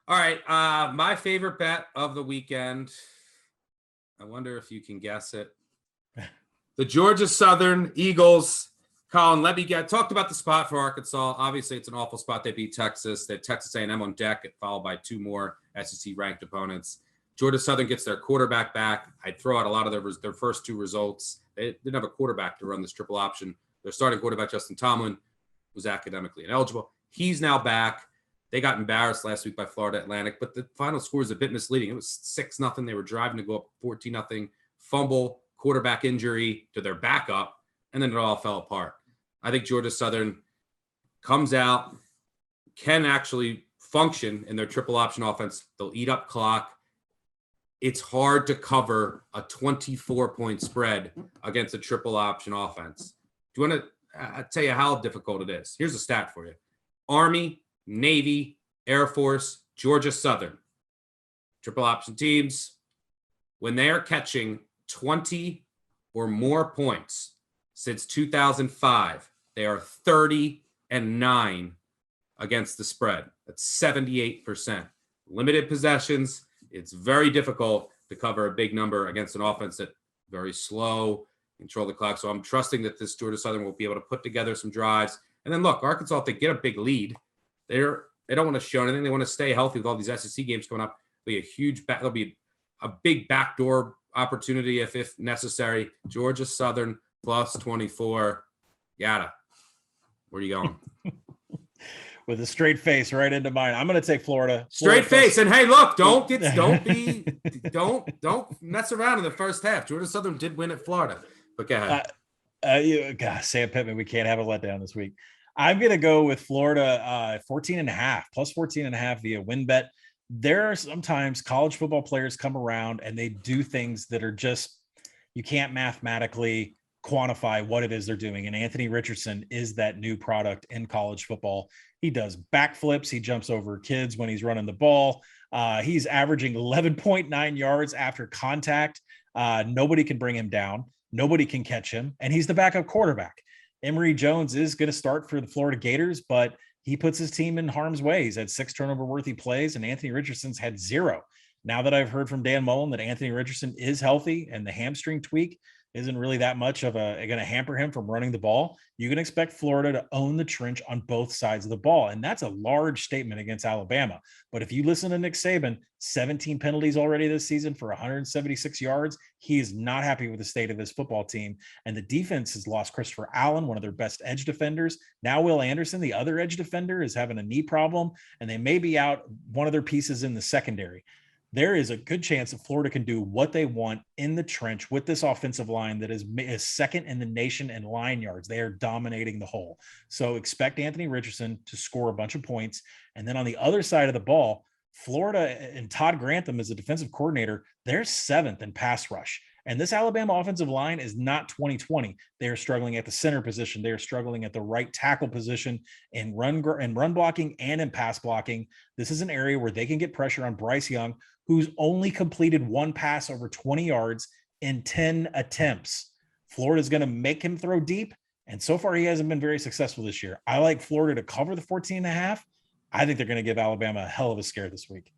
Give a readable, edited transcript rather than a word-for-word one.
All right. My favorite bet of the weekend. I wonder if you can guess it. The Georgia Southern Eagles. Colin, talked about the spot for Arkansas. Obviously, it's an awful spot. They beat Texas. They had Texas A&M on deck, followed by two more SEC-ranked opponents. Georgia Southern gets their quarterback back. I'd throw out a lot of their first two results. They didn't have a quarterback to run this triple option. Their starting quarterback, Justin Tomlin, was academically ineligible. He's now back. They got embarrassed last week by Florida Atlantic, but the final score is a bit misleading. It was 6-0. They were driving to go up 14-0. Fumble, quarterback injury to their backup, and then it all fell apart. I think Georgia Southern comes out, can actually function in their triple option offense. They'll eat up clock. It's hard to cover a 24-point spread against a triple option offense. Do you want to tell you how difficult it is? Here's a stat for you. Army, Navy, Air Force, Georgia Southern. Triple option teams, when they are catching 20 or more points since 2005, they are 30-9 against the spread. That's 78%. Limited possessions. It's very difficult to cover a big number against an offense that very slow, control the clock. So I'm trusting that this Georgia Southern will be able to put together some drives. And then look, Arkansas, if they get a big lead, they don't want to show anything. They want to stay healthy with all these SEC games coming up. There'll be a big backdoor opportunity if necessary. Georgia Southern plus 24. Yada. Where are you going? With a straight face right into mine. I'm going to take Florida. Straight face. And hey, look, don't mess around in the first half. Georgia Southern did win at Florida. But go ahead. Sam Pittman, we can't have a letdown this week. I'm going to go with Florida 14.5, plus 14.5 via WynnBet. There are sometimes college football players come around and they do things that are just, you can't mathematically quantify what it is they're doing. And Anthony Richardson is that new product in college football. He does backflips. He jumps over kids when he's running the ball. He's averaging 11.9 yards after contact. Nobody can bring him down. Nobody can catch him. And he's the backup quarterback. Emory Jones is going to start for the Florida Gators, but he puts his team in harm's way. He's had 6 turnover-worthy plays, and Anthony Richardson's had 0. Now that I've heard from Dan Mullen that Anthony Richardson is healthy and the hamstring tweak isn't really that much of going to hamper him from running the ball, you can expect Florida to own the trench on both sides of the ball. And that's a large statement against Alabama. But if you listen to Nick Saban, 17 penalties already this season for 176 yards. He is not happy with the state of this football team. And the defense has lost Christopher Allen, one of their best edge defenders. Now Will Anderson, the other edge defender, is having a knee problem, and they may be out one of their pieces in the secondary. There is a good chance that Florida can do what they want in the trench with this offensive line that is second in the nation in line yards. They are dominating the whole. So expect Anthony Richardson to score a bunch of points. And then on the other side of the ball, Florida and Todd Grantham as a defensive coordinator, they're 7th in pass rush. And this Alabama offensive line is not 2020. They are struggling at the center position. They are struggling at the right tackle position in run blocking and in pass blocking. This is an area where they can get pressure on Bryce Young, who's only completed 1 pass over 20 yards in 10 attempts. Florida's going to make him throw deep, and so far he hasn't been very successful this year. I like Florida to cover the 14.5. I think they're going to give Alabama a hell of a scare this week.